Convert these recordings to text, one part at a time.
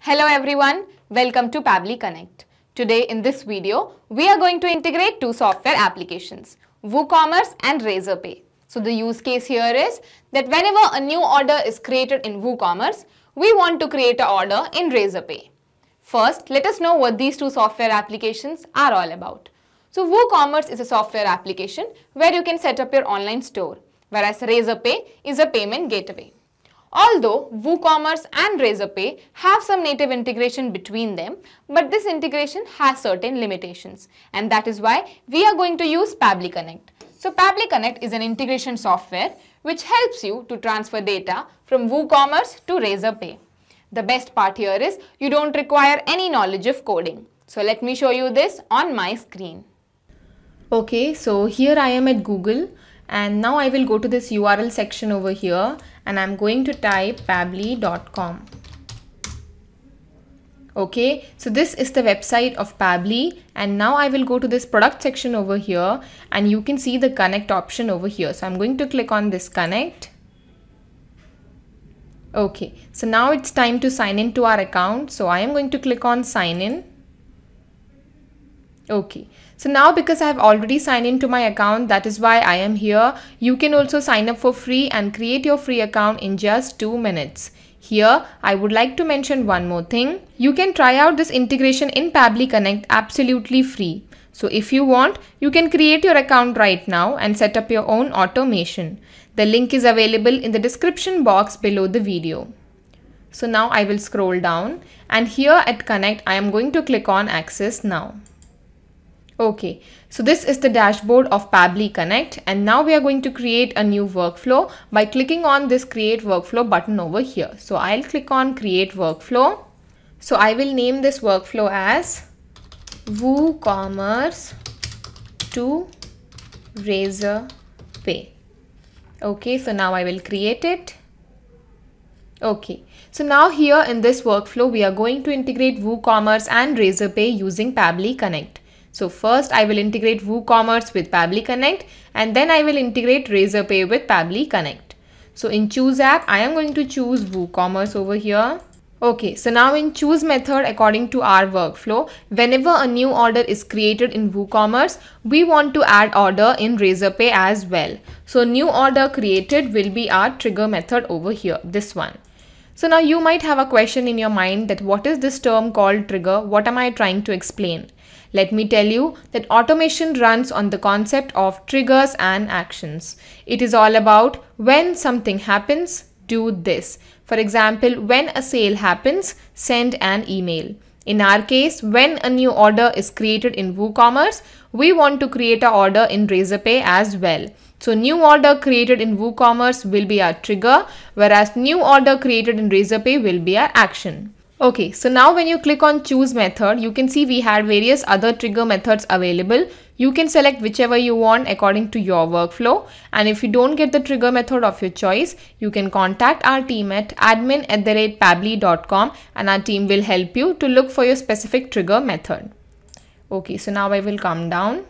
Hello everyone, welcome to Pabbly Connect. Today in this video, we are going to integrate two software applications, WooCommerce and Razorpay. So the use case here is that whenever a new order is created in WooCommerce, we want to create an order in Razorpay. First, let us know what these two software applications are all about. So WooCommerce is a software application where you can set up your online store, whereas Razorpay is a payment gateway. Although WooCommerce and Razorpay have some native integration between them, but this integration has certain limitations, and that is why we are going to use Pabbly Connect. So Pabbly Connect is an integration software which helps you to transfer data from WooCommerce to Razorpay. The best part here is you don't require any knowledge of coding. So let me show you this on my screen. Okay, so here I am at Google. And now I will go to this URL section over here and I'm going to type pabbly.com. Okay, so this is the website of Pabbly, and now I will go to this product section over here and you can see the connect option over here. So I'm going to click on this connect. Okay, so now it's time to sign in to our account. So I am going to click on sign in. Okay, so now because I have already signed into my account, that is why I am here. You can also sign up for free and create your free account in just 2 minutes. Here, I would like to mention one more thing. You can try out this integration in Pabbly Connect absolutely free. So if you want, you can create your account right now and set up your own automation. The link is available in the description box below the video. So now I will scroll down and here at Connect, I am going to click on Access Now. Okay, so this is the dashboard of Pabbly Connect, and now we are going to create a new workflow by clicking on this create workflow button over here. So I'll click on create workflow. So I will name this workflow as WooCommerce to Razorpay. Okay, so now I will create it. Okay, so now here in this workflow, we are going to integrate WooCommerce and Razorpay using Pabbly Connect. So first I will integrate WooCommerce with Pabbly Connect and then I will integrate Razorpay with Pabbly Connect. So in choose app, I am going to choose WooCommerce over here. Okay, so now in choose method, according to our workflow, whenever a new order is created in WooCommerce, we want to add order in Razorpay as well. So new order created will be our trigger method over here, this one. So now you might have a question in your mind that what is this term called trigger? What am I trying to explain? Let me tell you that automation runs on the concept of triggers and actions. It is all about when something happens, do this. For example, when a sale happens, send an email. In our case, when a new order is created in WooCommerce, we want to create an order in Razorpay as well. So new order created in WooCommerce will be our trigger, whereas new order created in Razorpay will be our action. Okay, so now when you click on choose method, you can see we had various other trigger methods available. You can select whichever you want according to your workflow. And if you don't get the trigger method of your choice, you can contact our team at admin@pabbly.com and our team will help you to look for your specific trigger method. Okay, so now I will come down.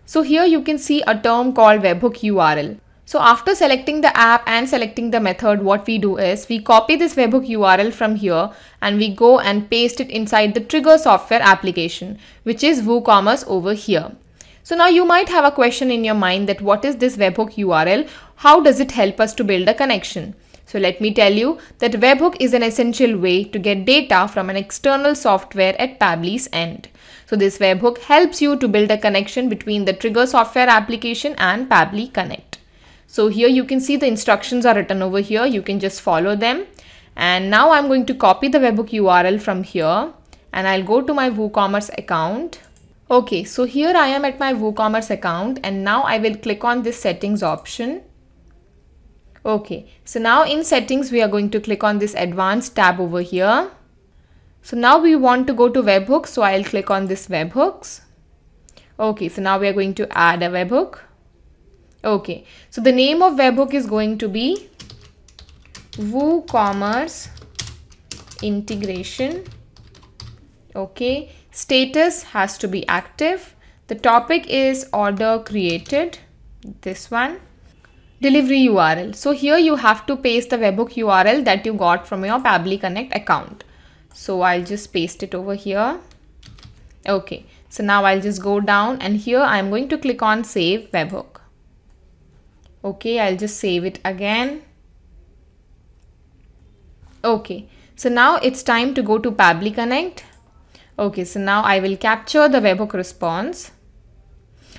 So here you can see a term called webhook URL. So after selecting the app and selecting the method, what we do is we copy this webhook URL from here and we go and paste it inside the trigger software application, which is WooCommerce over here. So now you might have a question in your mind that what is this webhook URL? How does it help us to build a connection? So let me tell you that webhook is an essential way to get data from an external software at Pabbly's end. So this webhook helps you to build a connection between the trigger software application and Pabbly Connect. So here you can see the instructions are written over here. You can just follow them. And now I'm going to copy the webhook URL from here and I'll go to my WooCommerce account. Okay, so here I am at my WooCommerce account and now I will click on this settings option. Okay, so now in settings, we are going to click on this advanced tab over here. So now we want to go to webhooks. So I'll click on this webhooks. Okay, so now we are going to add a webhook. Okay, so the name of webhook is going to be WooCommerce integration. Okay, status has to be active. The topic is order created, this one. Delivery URL. So here you have to paste the webhook URL that you got from your Pabbly Connect account. So I'll just paste it over here. Okay, so now I'll just go down and here I'm going to click on Save Webhook. Okay, I'll just save it again. Okay, so now it's time to go to Pabbly Connect. Okay, so now I will capture the webhook response.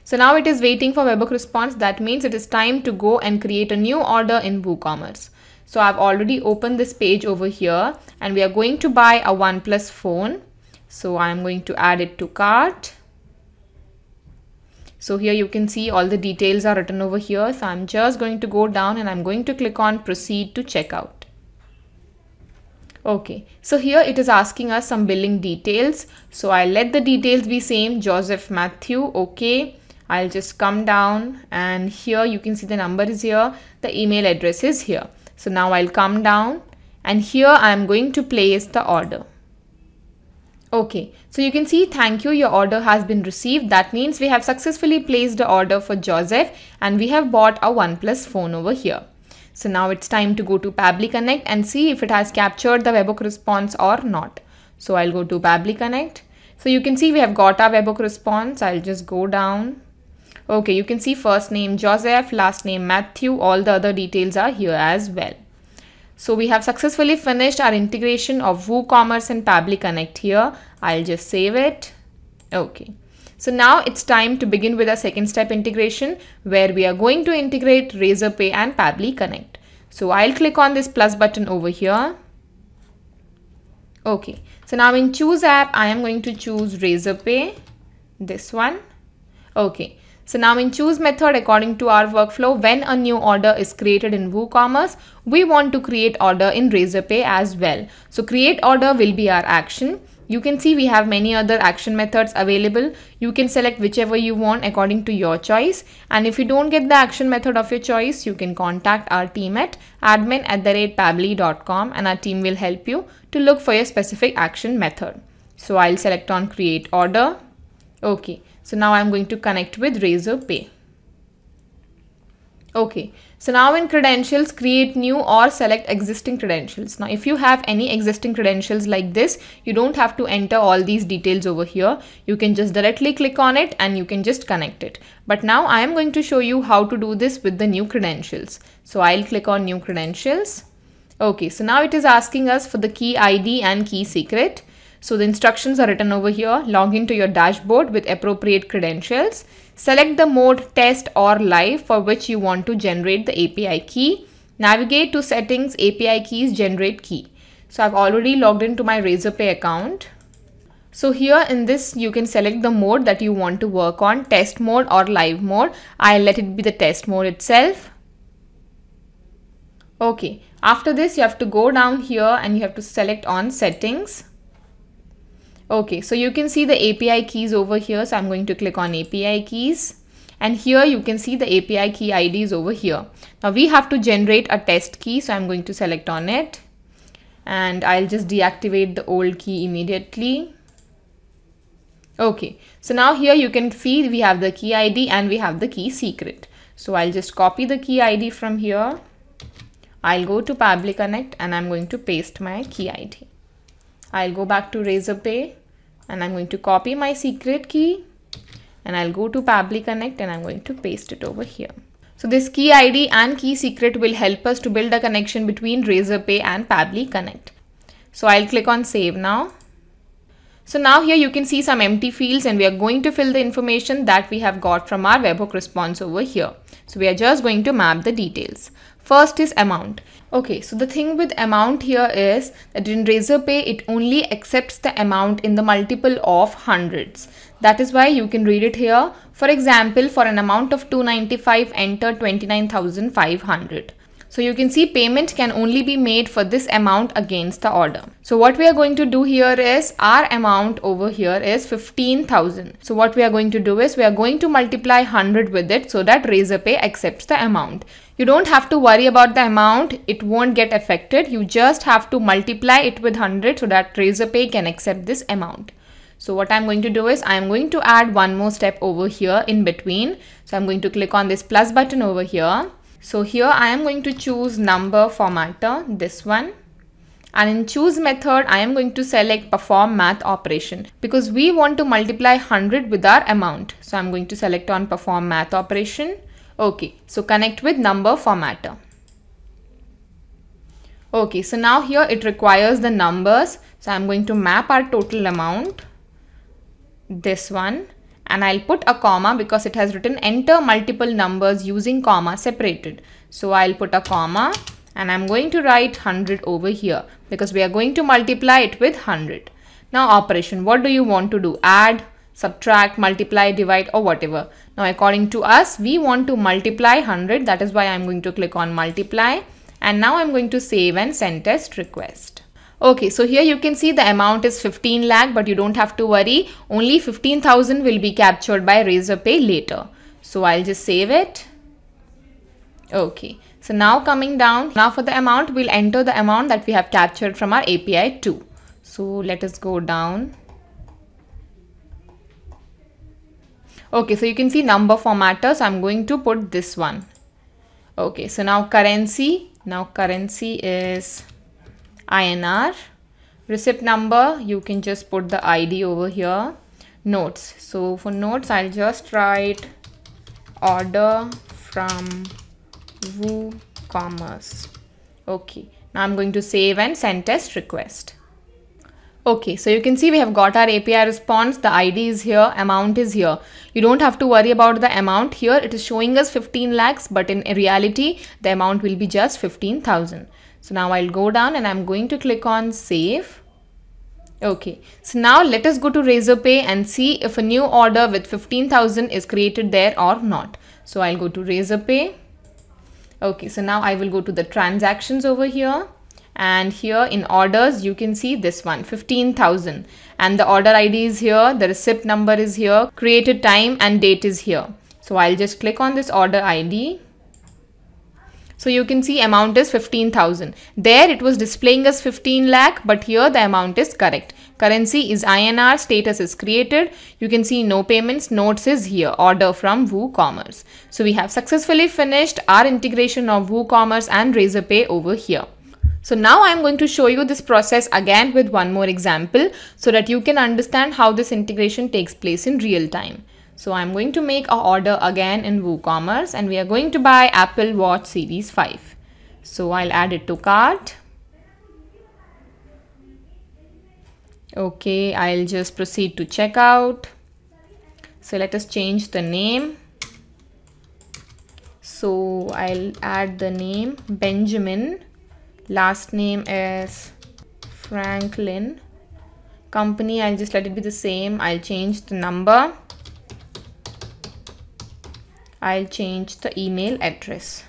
So now it is waiting for webhook response. That means it is time to go and create a new order in WooCommerce. So I've already opened this page over here and we are going to buy a OnePlus phone. So I'm going to add it to cart. So here you can see all the details are written over here. So I'm just going to go down and I'm going to click on proceed to checkout. Okay, so here it is asking us some billing details. So I'll let the details be same, Joseph Matthew. Okay, I'll just come down and here you can see the number is here, the email address is here. So now I'll come down and here I'm going to place the order. Okay, so you can see thank you, your order has been received. That means we have successfully placed the order for Joseph and we have bought a OnePlus phone over here. So now it's time to go to Pabbly Connect and see if it has captured the webhook response or not. So I'll go to Pabbly Connect. So you can see we have got our webhook response. I'll just go down. Okay, you can see first name Joseph, last name Matthew, all the other details are here as well. So we have successfully finished our integration of WooCommerce and Pabbly Connect here. I'll just save it. Okay. So now it's time to begin with a second step integration where we are going to integrate Razorpay and Pabbly Connect. So I'll click on this plus button over here. Okay, so now in choose app, I am going to choose Razorpay, this one. Okay, so now in choose method, according to our workflow, when a new order is created in WooCommerce, we want to create order in Razorpay as well. So create order will be our action. You can see we have many other action methods available. You can select whichever you want according to your choice. And if you don't get the action method of your choice, you can contact our team at admin@pabbly.com and our team will help you to look for your specific action method. So I'll select on create order. Okay, so now I'm going to connect with Razorpay. Okay, so now in credentials, create new or select existing credentials. Now, if you have any existing credentials like this, you don't have to enter all these details over here. You can just directly click on it and you can just connect it. But now I am going to show you how to do this with the new credentials. So I'll click on new credentials. Okay, so now it is asking us for the key ID and key secret. So the instructions are written over here. Log into your dashboard with appropriate credentials. Select the mode test or live for which you want to generate the API key. Navigate to settings, API keys, generate key. So I've already logged into my Razorpay account. So here in this, you can select the mode that you want to work on, test mode or live mode. I'll let it be the test mode itself. Okay, after this, you have to go down here and you have to select on settings. Okay, so you can see the API keys over here. So I'm going to click on API keys and here you can see the API key IDs over here. Now we have to generate a test key. So I'm going to select on it and I'll just deactivate the old key immediately. Okay, so now here you can see we have the key ID and we have the key secret. So I'll just copy the key ID from here. I'll go to Pabbly Connect and I'm going to paste my key ID. I'll go back to Razorpay and I'm going to copy my secret key and I'll go to Pabbly Connect and I'm going to paste it over here. So this key ID and key secret will help us to build a connection between Razorpay and Pabbly Connect. So I'll click on save now. So now here you can see some empty fields and we are going to fill the information that we have got from our webhook response over here. So we are just going to map the details. First is amount. Okay, so the thing with amount here is that in Razorpay, it only accepts the amount in the multiple of hundreds. That is why you can read it here. For example, for an amount of 295, enter 29,500. So you can see payment can only be made for this amount against the order. So what we are going to do here is our amount over here is 15,000. So what we are going to do is we are going to multiply 100 with it so that Razorpay accepts the amount. You don't have to worry about the amount. It won't get affected. You just have to multiply it with 100 so that Razorpay can accept this amount. So what I'm going to do is I'm going to add one more step over here in between. So I'm going to click on this plus button over here. So here I am going to choose number formatter, this one. And in choose method, I am going to select perform math operation because we want to multiply 100 with our amount. So I'm going to select on perform math operation. Okay, so connect with number formatter. Okay, so now here it requires the numbers. So I'm going to map our total amount, this one, and I'll put a comma because it has written enter multiple numbers using comma separated. So I'll put a comma and I'm going to write 100 over here because we are going to multiply it with 100. Now operation, what do you want to do? Add, subtract, multiply, divide, or whatever. Now according to us, we want to multiply 100. That is why I'm going to click on multiply. And now I'm going to save and send test request. Okay, so here you can see the amount is 15 lakh, but you don't have to worry. Only 15,000 will be captured by Razorpay later. So I'll just save it. Okay, so now coming down, now for the amount, we'll enter the amount that we have captured from our API 2. So let us go down. Okay, so you can see number formatter. So I'm going to put this one. Okay, so now currency. Now currency is INR. Receipt number, you can just put the ID over here. Notes. So for notes, I'll just write order from WooCommerce. Okay, now I'm going to save and send test request. Okay, so you can see we have got our API response. The ID is here, amount is here. You don't have to worry about the amount here. It is showing us 15 lakhs, but in reality, the amount will be just 15,000. So now I'll go down and I'm going to click on save. Okay, so now let us go to Razorpay and see if a new order with 15,000 is created there or not. So I'll go to Razorpay. Okay, so now I will go to the transactions over here. And here in orders, you can see this one, 15,000. And the order ID is here, the receipt number is here, created time and date is here. So I'll just click on this order ID. So you can see amount is 15,000. There it was displaying us 15 lakh, but here the amount is correct. Currency is INR, status is created. You can see no payments, notes is here, order from WooCommerce. So we have successfully finished our integration of WooCommerce and Razorpay over here. So now I'm going to show you this process again with one more example so that you can understand how this integration takes place in real time. So I'm going to make an order again in WooCommerce and we are going to buy Apple Watch Series 5. So I'll add it to cart. Okay, I'll just proceed to checkout. So let us change the name. So I'll add the name Benjamin. Last name is Franklin. Company, I'll just let it be the same. I'll change the number. I'll change the email address.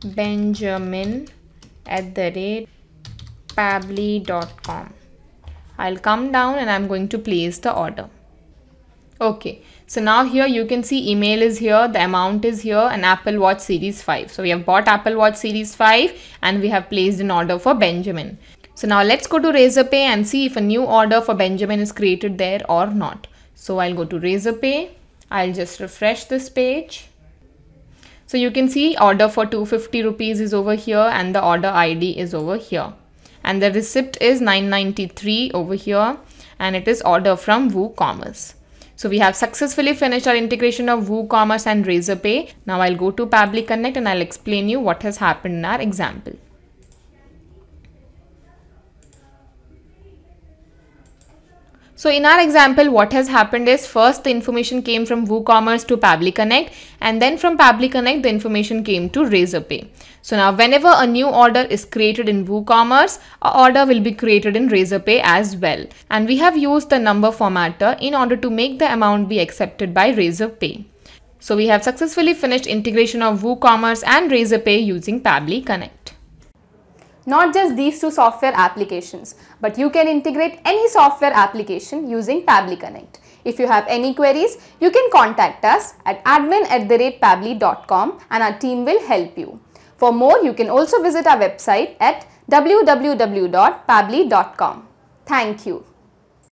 benjamin@pabbly.com. I'll come down and I'm going to place the order. Okay, so now here you can see email is here, the amount is here and Apple Watch Series 5. So we have bought Apple Watch Series 5 and we have placed an order for Benjamin. So now let's go to Razorpay and see if a new order for Benjamin is created there or not. So I'll go to Razorpay. I'll just refresh this page. So you can see order for 250 rupees is over here and the order ID is over here. And the receipt is 993 over here and it is order from WooCommerce. So we have successfully finished our integration of WooCommerce and Razorpay. Now I'll go to Pabbly Connect and I'll explain you what has happened in our example. So in our example, what has happened is first the information came from WooCommerce to Pabbly Connect and then from Pabbly Connect the information came to Razorpay. So now whenever a new order is created in WooCommerce, an order will be created in Razorpay as well. And we have used the number formatter in order to make the amount be accepted by Razorpay. So we have successfully finished integration of WooCommerce and Razorpay using Pabbly Connect. Not just these two software applications, but you can integrate any software application using Pabbly Connect. If you have any queries, you can contact us at admin@pabbly.com and our team will help you. For more, you can also visit our website at www.pabbly.com. Thank you.